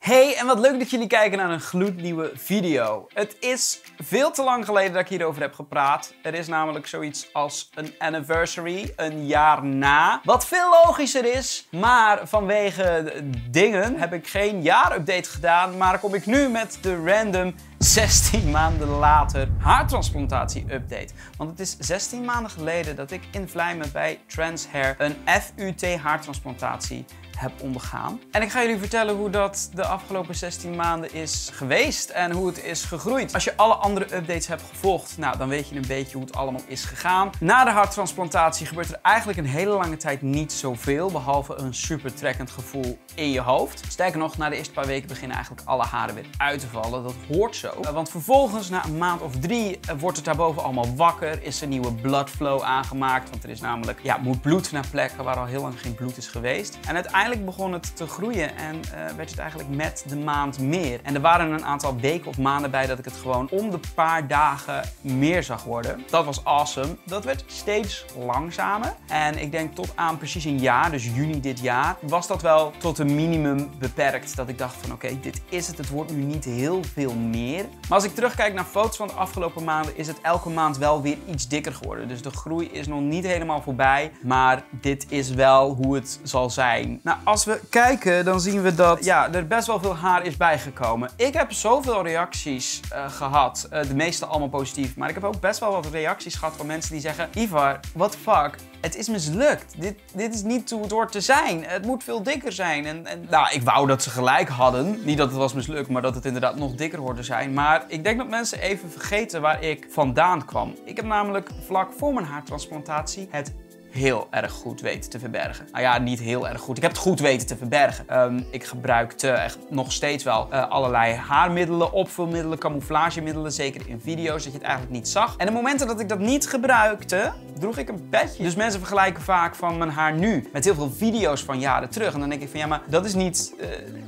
Hey, en wat leuk dat jullie kijken naar een gloednieuwe video. Het is veel te lang geleden dat ik hierover heb gepraat. Er is namelijk zoiets als een anniversary, een jaar na. Wat veel logischer is, maar vanwege dingen heb ik geen jaarupdate gedaan. Maar kom ik nu met de random 16 maanden later haartransplantatie update. Want het is 16 maanden geleden dat ik in Vlijmen bij Transhair een FUT haartransplantatie heb ondergaan. En ik ga jullie vertellen hoe dat de afgelopen 16 maanden is geweest en hoe het is gegroeid. Als je alle andere updates hebt gevolgd, nou, dan weet je een beetje hoe het allemaal is gegaan. Na de harttransplantatie gebeurt er eigenlijk een hele lange tijd niet zoveel, behalve een super trekkend gevoel in je hoofd. Sterker nog, na de eerste paar weken beginnen eigenlijk alle haren weer uit te vallen. Dat hoort zo. Want vervolgens, na een maand of 3, wordt het daarboven allemaal wakker. Is er nieuwe blood flow aangemaakt. Want er is namelijk, moet bloed naar plekken waar al heel lang geen bloed is geweest. En uiteindelijk begon het te groeien en werd het eigenlijk met de maand meer. En er waren een aantal weken of maanden bij dat ik het gewoon om de paar dagen meer zag worden. Dat was awesome. Dat werd steeds langzamer. En ik denk tot aan precies een jaar, dus juni dit jaar, was dat wel tot een minimum beperkt. Dat ik dacht van oké, dit is het. Het wordt nu niet heel veel meer. Maar als ik terugkijk naar foto's van de afgelopen maanden, is het elke maand wel weer iets dikker geworden. Dus de groei is nog niet helemaal voorbij. Maar dit is wel hoe het zal zijn. Nou, als we kijken, dan zien we dat er best wel veel haar is bijgekomen. Ik heb zoveel reacties gehad. De meeste allemaal positief. Maar ik heb ook best wel wat reacties gehad van mensen die zeggen: Ivar, what the fuck? Het is mislukt. Dit is niet hoe het hoort te zijn. Het moet veel dikker zijn. Nou, ik wou dat ze gelijk hadden. Niet dat het was mislukt, maar dat het inderdaad nog dikker hoort te zijn. Maar ik denk dat mensen even vergeten waar ik vandaan kwam. Ik heb namelijk vlak voor mijn haartransplantatie het heel erg goed weten te verbergen. Nou ja, niet heel erg goed. Ik heb het goed weten te verbergen. Ik gebruikte echt nog steeds wel allerlei haarmiddelen, opvulmiddelen, camouflagemiddelen. Zeker in video's, dat je het eigenlijk niet zag. En de momenten dat ik dat niet gebruikte, droeg ik een petje. Dus mensen vergelijken vaak van mijn haar nu met heel veel video's van jaren terug. En dan denk ik van ja, maar dat is niet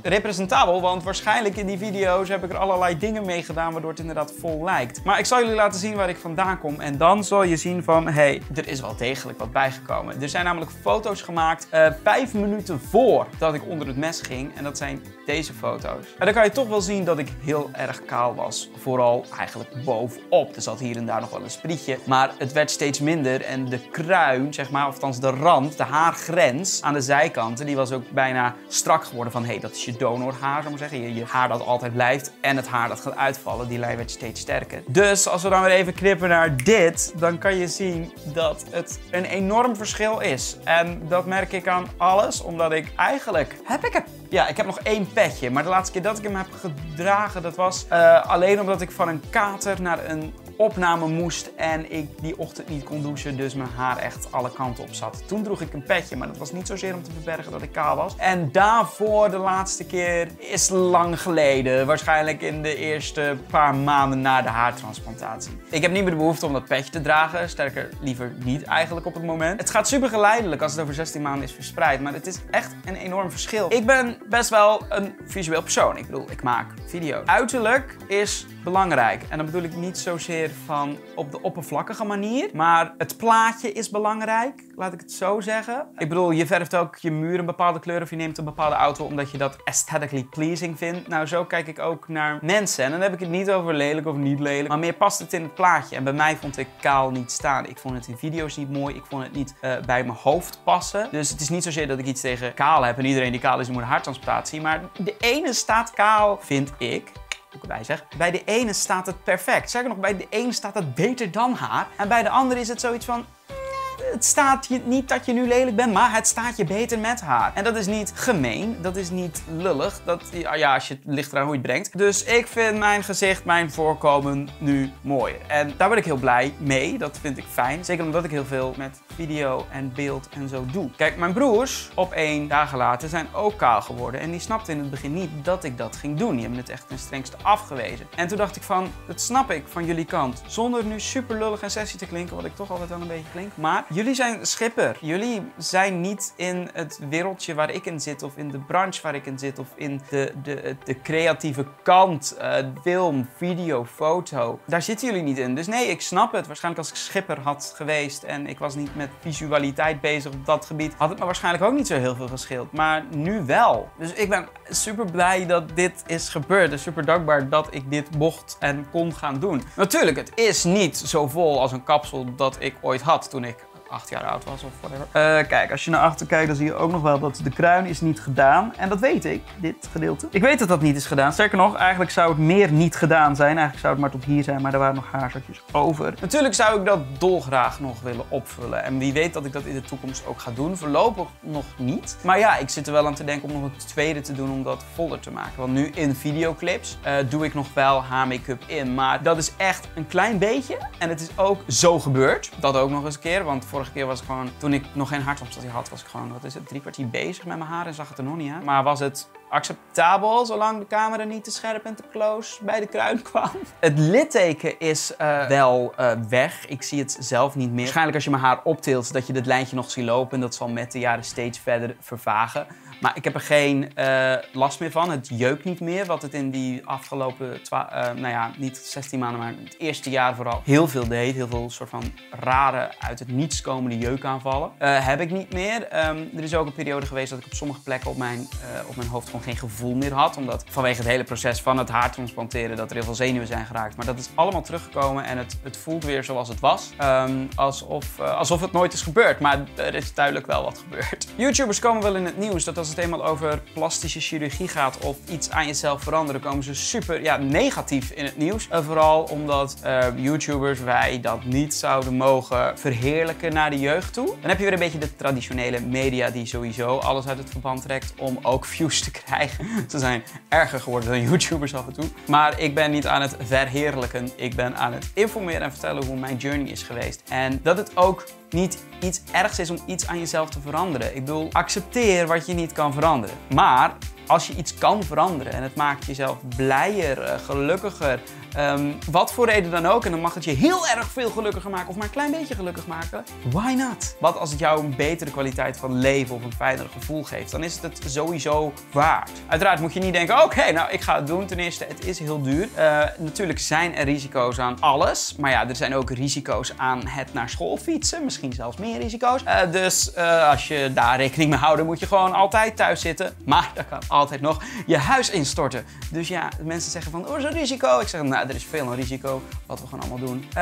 representabel. Want waarschijnlijk in die video's heb ik er allerlei dingen mee gedaan waardoor het inderdaad vol lijkt. Maar ik zal jullie laten zien waar ik vandaan kom. En dan zal je zien van, hey, er is wel degelijk wat bijgekomen. Er zijn namelijk foto's gemaakt 5 minuten voordat ik onder het mes ging. En dat zijn deze foto's. En dan kan je toch wel zien dat ik heel erg kaal was. Vooral eigenlijk bovenop. Er zat hier en daar nog wel een sprietje. Maar het werd steeds minder. En de kruin, zeg maar, of althans de rand, de haargrens aan de zijkanten, die was ook bijna strak geworden van, hey, dat is je donorhaar, zou ik maar zeggen. Je haar dat altijd blijft en het haar dat gaat uitvallen. Die lijn werd steeds sterker. Dus als we dan weer even knippen naar dit, dan kan je zien dat het een enorm verschil is. En dat merk ik aan alles, omdat ik eigenlijk... ik heb nog 1 petje, maar de laatste keer dat ik hem heb gedragen, dat was alleen omdat ik van een kater naar een opname moest en ik die ochtend niet kon douchen, dus mijn haar echt alle kanten op zat. Toen droeg ik een petje, maar dat was niet zozeer om te verbergen dat ik kaal was. En daarvoor de laatste keer is lang geleden, waarschijnlijk in de eerste paar maanden na de haartransplantatie. Ik heb niet meer de behoefte om dat petje te dragen, sterker liever niet eigenlijk op het moment. Het gaat super geleidelijk als het over 16 maanden is verspreid, maar het is echt een enorm verschil. Ik ben best wel een visueel persoon. Ik bedoel, ik maak video's. Uiterlijk is belangrijk. En dan bedoel ik niet zozeer van op de oppervlakkige manier, maar het plaatje is belangrijk, laat ik het zo zeggen. Ik bedoel, je verft ook je muur een bepaalde kleur of je neemt een bepaalde auto omdat je dat aesthetically pleasing vindt. Nou, zo kijk ik ook naar mensen. En dan heb ik het niet over lelijk of niet lelijk, maar meer past het in het plaatje. En bij mij vond ik kaal niet staan. Ik vond het in video's niet mooi. Ik vond het niet bij mijn hoofd passen. Dus het is niet zozeer dat ik iets tegen kaal heb en iedereen die kaal is, die moet een haartransplantatie. Maar de ene staat kaal, vind ik. Bij de ene staat het perfect. Zeker nog, bij de ene staat het beter dan haar. En bij de andere is het zoiets van, het staat je niet dat je nu lelijk bent, maar het staat je beter met haar. En dat is niet gemeen, dat is niet lullig. Als je het ligt eraan hoe je het brengt. Dus ik vind mijn gezicht, mijn voorkomen nu mooier. En daar ben ik heel blij mee, dat vind ik fijn. Zeker omdat ik heel veel met video en beeld en zo doe. Kijk, mijn broers, op 1 dagen later, zijn ook kaal geworden. En die snapten in het begin niet dat ik dat ging doen. Die hebben het echt ten strengste afgewezen. En toen dacht ik van, dat snap ik van jullie kant. Zonder nu super lullig en sessie te klinken, wat ik toch altijd wel een beetje klink. Maar jullie zijn schipper. Jullie zijn niet in het wereldje waar ik in zit, of in de branche waar ik in zit, of in de creatieve kant, film, video, foto. Daar zitten jullie niet in. Dus nee, ik snap het. Waarschijnlijk als ik schipper had geweest en ik was niet met visualiteit bezig op dat gebied, had het me waarschijnlijk ook niet zo heel veel gescheeld. Maar nu wel. Dus ik ben super blij dat dit is gebeurd. En super dankbaar dat ik dit mocht en kon gaan doen. Natuurlijk, het is niet zo vol als een kapsel dat ik ooit had toen ik 8 jaar oud was of whatever. Kijk, als je naar achter kijkt, dan zie je ook nog wel dat de kruin is niet gedaan. En dat weet ik, dit gedeelte. Ik weet dat dat niet is gedaan. Sterker nog, eigenlijk zou het meer niet gedaan zijn. Eigenlijk zou het maar tot hier zijn, maar er waren nog haarzakjes over. Natuurlijk zou ik dat dolgraag nog willen opvullen. En wie weet dat ik dat in de toekomst ook ga doen. Voorlopig nog niet. Maar ja, ik zit er wel aan te denken om nog een tweede te doen om dat voller te maken. Want nu in videoclips doe ik nog wel haarmake-up in. Maar dat is echt een klein beetje. En het is ook zo gebeurd. Dat ook nog eens een keer. Want vorige keer was het gewoon, toen ik nog geen hartopstation had, was ik gewoon, wat is het, 3 kwartier bezig met mijn haar en zag het er nog niet uit. Maar was het acceptabel zolang de camera niet te scherp en te close bij de kruin kwam? Het litteken is wel weg. Ik zie het zelf niet meer. Waarschijnlijk als je mijn haar optilt dat je dit lijntje nog ziet lopen en dat zal met de jaren steeds verder vervagen. Maar ik heb er geen last meer van. Het jeukt niet meer, wat het in die afgelopen, nou ja, niet 16 maanden, maar het eerste jaar vooral heel veel deed. Heel veel soort van rare, uit het niets komende jeukaanvallen. Heb ik niet meer. Er is ook een periode geweest dat ik op sommige plekken op mijn hoofd gewoon geen gevoel meer had. Omdat vanwege het hele proces van het haar transplanteren dat er heel veel zenuwen zijn geraakt. Maar dat is allemaal teruggekomen en het voelt weer zoals het was. Alsof het nooit is gebeurd. Maar er is duidelijk wel wat gebeurd. YouTubers komen wel in het nieuws dat als het eenmaal over plastische chirurgie gaat of iets aan jezelf veranderen, komen ze super negatief in het nieuws. Vooral omdat YouTubers, wij dat niet zouden mogen verheerlijken naar de jeugd toe. Dan heb je weer een beetje de traditionele media die sowieso alles uit het verband trekt om ook views te krijgen. Ze zijn erger geworden dan YouTubers af en toe. Maar ik ben niet aan het verheerlijken. Ik ben aan het informeren en vertellen hoe mijn journey is geweest. En dat het ook niet iets ergs is om iets aan jezelf te veranderen. Ik bedoel, accepteer wat je niet kan veranderen. Maar als je iets kan veranderen en het maakt jezelf blijer, gelukkiger, wat voor reden dan ook, en dan mag het je heel erg veel gelukkiger maken of maar een klein beetje gelukkig maken, why not? Wat als het jou een betere kwaliteit van leven of een fijner gevoel geeft, dan is het het sowieso waard. Uiteraard moet je niet denken, oké, nou ik ga het doen. Ten eerste, het is heel duur. Natuurlijk zijn er risico's aan alles, maar ja, er zijn ook risico's aan het naar school fietsen, misschien zelfs meer risico's. Dus als je daar rekening mee houdt, moet je gewoon altijd thuis zitten. Maar dat kan altijd nog je huis instorten. Dus ja, mensen zeggen van, oh, is een risico. Ik zeg, nou, er is veel een risico, wat we gewoon allemaal doen. We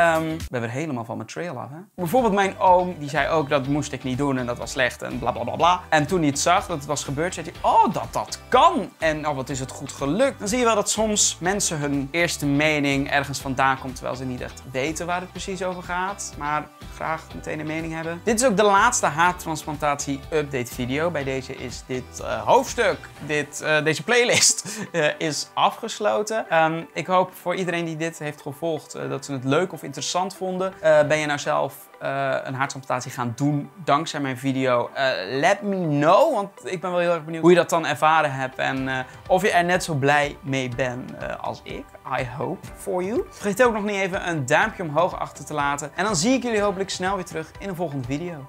hebben er helemaal van mijn trail af, hè. Bijvoorbeeld mijn oom, die zei ook, dat moest ik niet doen en dat was slecht en bla bla bla bla. En toen hij het zag, dat het was gebeurd, zei hij, oh, dat kan. En oh, wat is het goed gelukt. Dan zie je wel dat soms mensen hun eerste mening ergens vandaan komt, terwijl ze niet echt weten waar het precies over gaat. Maar graag meteen een mening hebben. Dit is ook de laatste haartransplantatie update video. Bij deze is dit hoofdstuk, deze playlist is afgesloten. Ik hoop voor iedereen die dit heeft gevolgd dat ze het leuk of interessant vonden. Ben je nou zelf een haartransplantatie gaan doen dankzij mijn video? Let me know, want ik ben wel heel erg benieuwd hoe je dat dan ervaren hebt en of je er net zo blij mee bent als ik. I hope for you. Vergeet ook nog niet even een duimpje omhoog achter te laten. En dan zie ik jullie hopelijk snel weer terug in een volgende video.